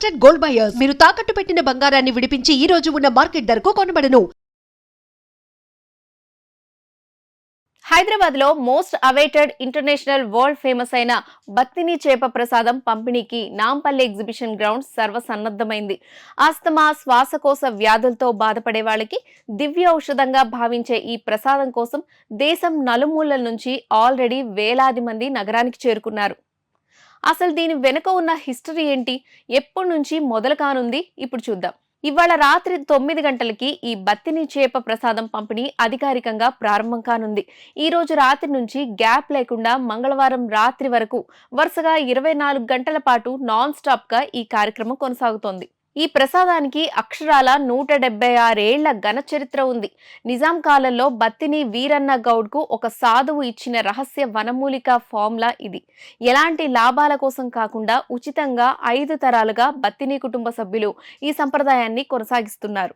Trusted gold buyers మీరు తాకట్టు పెట్టిన బంగారాన్ని విడిపించి ఈ రోజు ఉన్న మార్కెట్ ధరకు కొనబడను. హైదరాబాద్ లో most awaited international world famous అయిన బత్తిని చేప ప్రసాదం పంపిణీకి నాంపల్లి ఎగ్జిబిషన్ గ్రౌండ్ సర్వసన్నద్ధమైంది. ఆస్తమా, శ్వాసకోశ వ్యాధులతో బాధపడే వాళ్ళకి దివ్య ఔషధంగా భావించే ఈ ప్రసాదం కోసం దేశం నలుమూలల నుంచి ఆల్రెడీ వేలాది మంది నగరానికి చేరుకున్నారు. అసలు దీని వెనుక ఉన్న హిస్టరీ ఏంటి, ఎప్పటి నుంచి మొదలు కానుంది ఇప్పుడు చూద్దాం. ఇవాళ రాత్రి 9 గంటలకి ఈ బత్తిని చేప ప్రసాదం పంపిణీ అధికారికంగా ప్రారంభం కానుంది. ఈ రోజు రాత్రి నుంచి గ్యాప్ లేకుండా మంగళవారం రాత్రి వరకు వరుసగా 24 గంటల పాటు నాన్ స్టాప్ గా ఈ కార్యక్రమం కొనసాగుతోంది. ఈ ప్రసాదానికి అక్షరాల 176 ఏళ్ల ఘన చరిత్ర ఉంది. నిజాం కాలంలో బత్తిని వీరన్న గౌడ్ కు ఒక సాధువు ఇచ్చిన రహస్య వనమూలిక ఫార్ములా ఇది. ఎలాంటి లాభాల కోసం కాకుండా ఉచితంగా 5 తరాలుగా బత్తిని కుటుంబ సభ్యులు ఈ సంప్రదాయాన్ని కొనసాగిస్తున్నారు.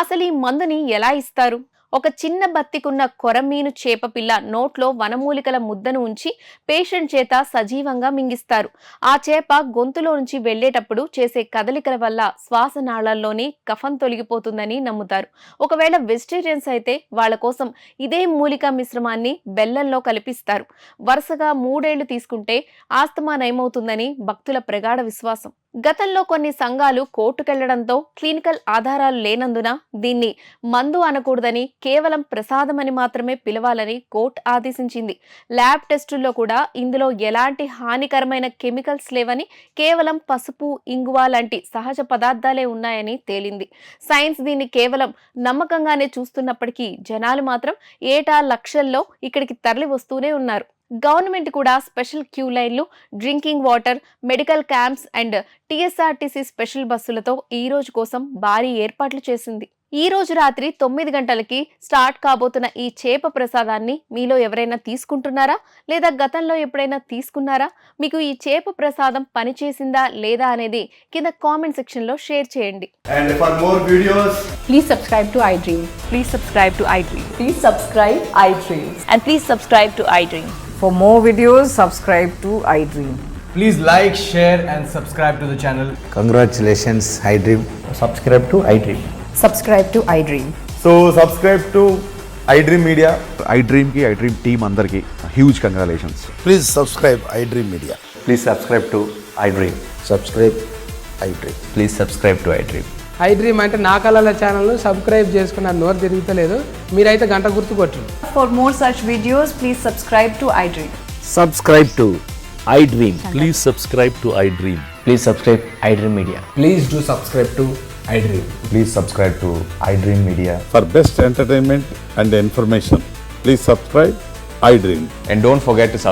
అసలు ఈ మందుని ఎలా ఇస్తారు? ఒక చిన్న బత్తికున్న కొరమీను చేప పిల్ల నోట్లో వనమూలికల ముద్దను ఉంచి పేషెంట్ చేత సజీవంగా మింగిస్తారు. ఆ చేప గొంతులో నుంచి వెళ్లేటప్పుడు చేసే కదలికల వల్ల శ్వాసనాళాల్లోని కఫం తొలగిపోతుందని నమ్ముతారు. ఒకవేళ వెజిటేరియన్స్ అయితే వాళ్ల కోసం ఇదే మూలికా మిశ్రమాన్ని బెల్లంలో కలిపిస్తారు. వరుసగా 3 ఏళ్లు తీసుకుంటే ఆస్తమా నయమవుతుందని భక్తుల ప్రగాఢ విశ్వాసం. గతంలో కొన్ని సంఘాలు కోర్టుకెళ్లడంతో క్లినికల్ ఆధారాలు లేనందున దీన్ని మందు అనకూడదని, కేవలం ప్రసాదమని మాత్రమే పిలవాలని కోర్టు ఆదేశించింది. ల్యాబ్ టెస్టుల్లో కూడా ఇందులో ఎలాంటి హానికరమైన కెమికల్స్ లేవని, కేవలం పసుపు, ఇంగువ లాంటి సహజ పదార్థాలే ఉన్నాయని తేలింది. సైన్స్ దీన్ని కేవలం నమ్మకంగానే చూస్తున్నప్పటికీ జనాలు మాత్రం ఏటా లక్షల్లో ఇక్కడికి తరలి వస్తూనే ఉన్నారు. గవర్నమెంట్ కూడా స్పెషల్ క్యూ లైన్లు, drinking water, medical camps and TSRTC special బస్సులతో ఈ రోజు కోసం భారీ ఏర్పాట్లు చేసింది. ఈ రోజు రాత్రి 9 గంటలకి స్టార్ట్ కాబోతున్న ఈ చేప ప్రసాదాన్ని మీలో ఎవరైనా తీసుకుంటున్నారా, లేదా గతంలో ఎప్పుడైనా తీసుకున్నారా? మీకు ఈ చేప ప్రసాదం పనిచేసిందా లేదా అనేది కింద కామెంట్ సెక్షన్ లో షేర్ చేయండి. And for more videos, Please subscribe to iDream. Please subscribe to iDream. Please subscribe iDream. And please subscribe to iDream. For more videos, subscribe to iDream. please like, share and subscribe to the channel. Congratulations, iDream. subscribe to iDream. Subscribe to iDream. So subscribe to iDream Media. iDream team andarki huge congratulations. Please subscribe iDream Media. Please subscribe to iDream. Subscribe iDream. Please subscribe to iDream. iDream అంటే నా కళల ఛానల్ను subscribe చేసుకున్న నోరు తిరుగుతలేదు, మీరైతే గంట గుర్తు కొట్టండి. For more such videos, please subscribe to iDream. Subscribe to iDream. Please subscribe to iDream. Please subscribe iDream Media. Please do subscribe to iDream. Please subscribe to iDream Media. For best entertainment and information, please subscribe iDream. And don't forget to subscribe